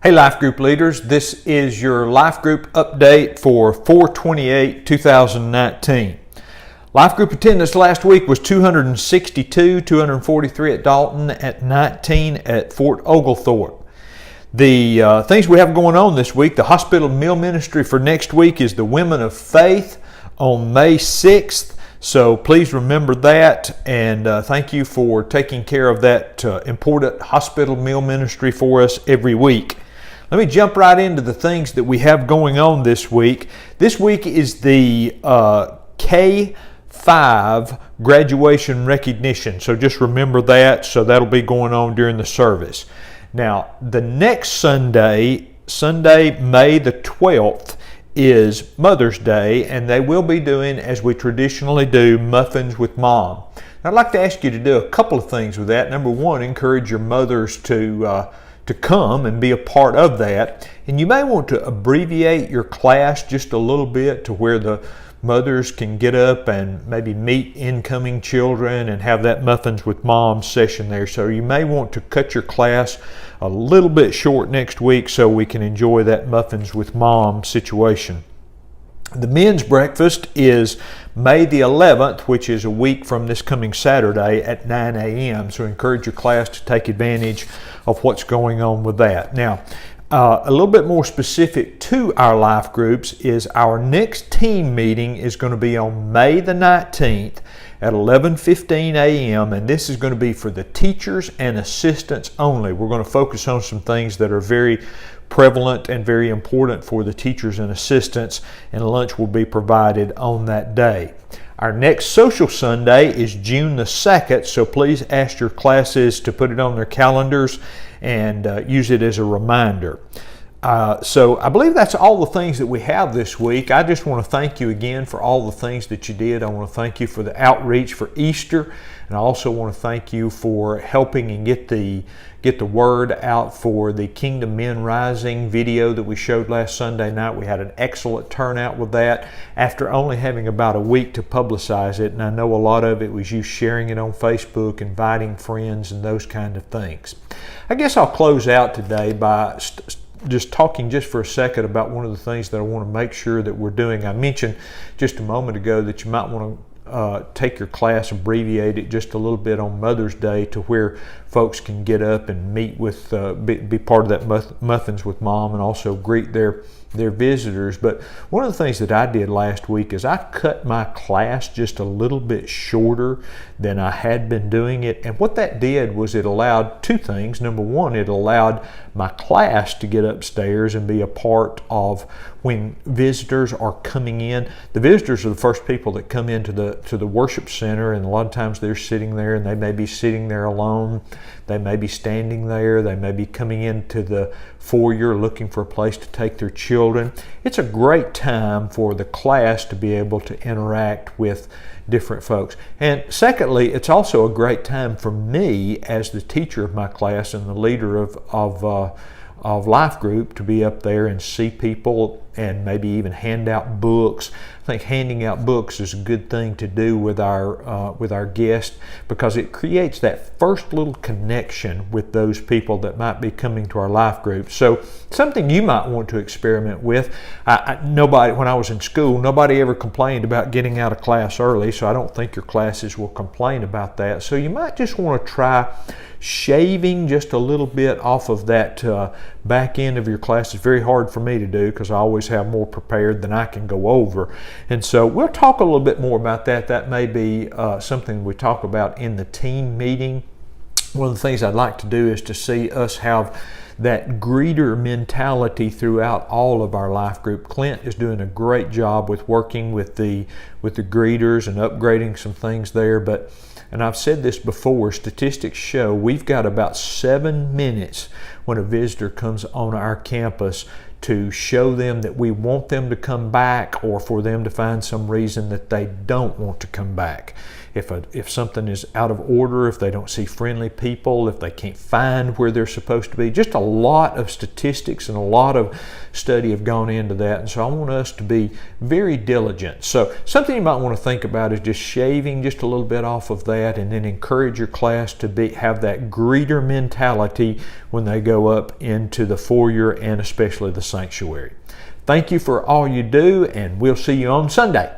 Hey Life Group leaders, this is your Life Group update for 4/28/2019. Life Group attendance last week was 262, 243 at Dalton, at 19 at Fort Oglethorpe. The things we have going on this week, the hospital meal ministry for next week is the Women of Faith on May 6th. So please remember that, and thank you for taking care of that important hospital meal ministry for us every week. Let me jump right into the things that we have going on this week. This week is the K-5 graduation recognition, so just remember that. So that'll be going on during the service. Now, the next Sunday, May the 12th, is Mother's Day, and they will be doing, as we traditionally do, muffins with Mom. Now, I'd like to ask you to do a couple of things with that. Number one, encourage your mothers to come and be a part of that. And you may want to abbreviate your class just a little bit to where the mothers can get up and maybe meet incoming children and have that Muffins with Mom session there. So you may want to cut your class a little bit short next week so we can enjoy that Muffins with Mom situation. The men's breakfast is May the 11th, which is a week from this coming Saturday at 9 a.m. So encourage your class to take advantage of what's going on with that. Now, a little bit more specific to our life groups is our next team meeting is going to be on May the 19th at 11:15 a.m. and this is going to be for the teachers and assistants only. We're going to focus on some things that are very prevalent and very important for the teachers and assistants, and lunch will be provided on that day. Our next social Sunday is June the 2nd, so please ask your classes to put it on their calendars and use it as a reminder. So I believe that's all the things that we have this week. I just want to thank you again for all the things that you did. I want to thank you for the outreach for Easter, and I also want to thank you for helping and get the word out for the Kingdom Men Rising video that we showed last Sunday night. We had an excellent turnout with that after only having about a week to publicize it, and I know a lot of it was you sharing it on Facebook, inviting friends, and those kind of things. I guess I'll close out today by just talking just for a second about one of the things that I want to make sure that we're doing. I mentioned just a moment ago that you might want to take your class, abbreviate it just a little bit on Mother's Day to where folks can get up and meet with, be part of that Muffins with Mom and also greet their visitors. But one of the things that I did last week is I cut my class just a little bit shorter than I had been doing it. And what that did was it allowed two things. Number one, it allowed my class to get upstairs and be a part of when visitors are coming in. The visitors are the first people that come into the worship center, and a lot of times they're sitting there and they may be sitting there alone. They may be standing there. They may be coming into the foyer looking for a place to take their children. It's a great time for the class to be able to interact with different folks. And secondly, it's also a great time for me as the teacher of my class and the leader of Life Group to be up there and see people and maybe even hand out books. I think handing out books is a good thing to do with our guests because it creates that first little connection with those people that might be coming to our Life Group. So something you might want to experiment with. Nobody, when I was in school, nobody ever complained about getting out of class early, so I don't think your classes will complain about that. So you might just want to try shaving just a little bit off of that back end of your class. It's very hard for me to do because I always have more prepared than I can go over. And so we'll talk a little bit more about that. That may be something we talk about in the team meeting. One of the things I'd like to do is to see us have that greeter mentality throughout all of our Life Group. Clint is doing a great job with working with the greeters and upgrading some things there. And I've said this before, statistics show we've got about 7 minutes when a visitor comes on our campus to show them that we want them to come back or for them to find some reason that they don't want to come back. if something is out of order, if they don't see friendly people, if they can't find where they're supposed to be. Just a lot of statistics and a lot of study have gone into that, and so I want us to be very diligent. So something you might want to think about is just shaving just a little bit off of that, and then encourage your class to have that greeter mentality when they go up into the foyer and especially the sanctuary. Thank you for all you do, and we'll see you on Sunday.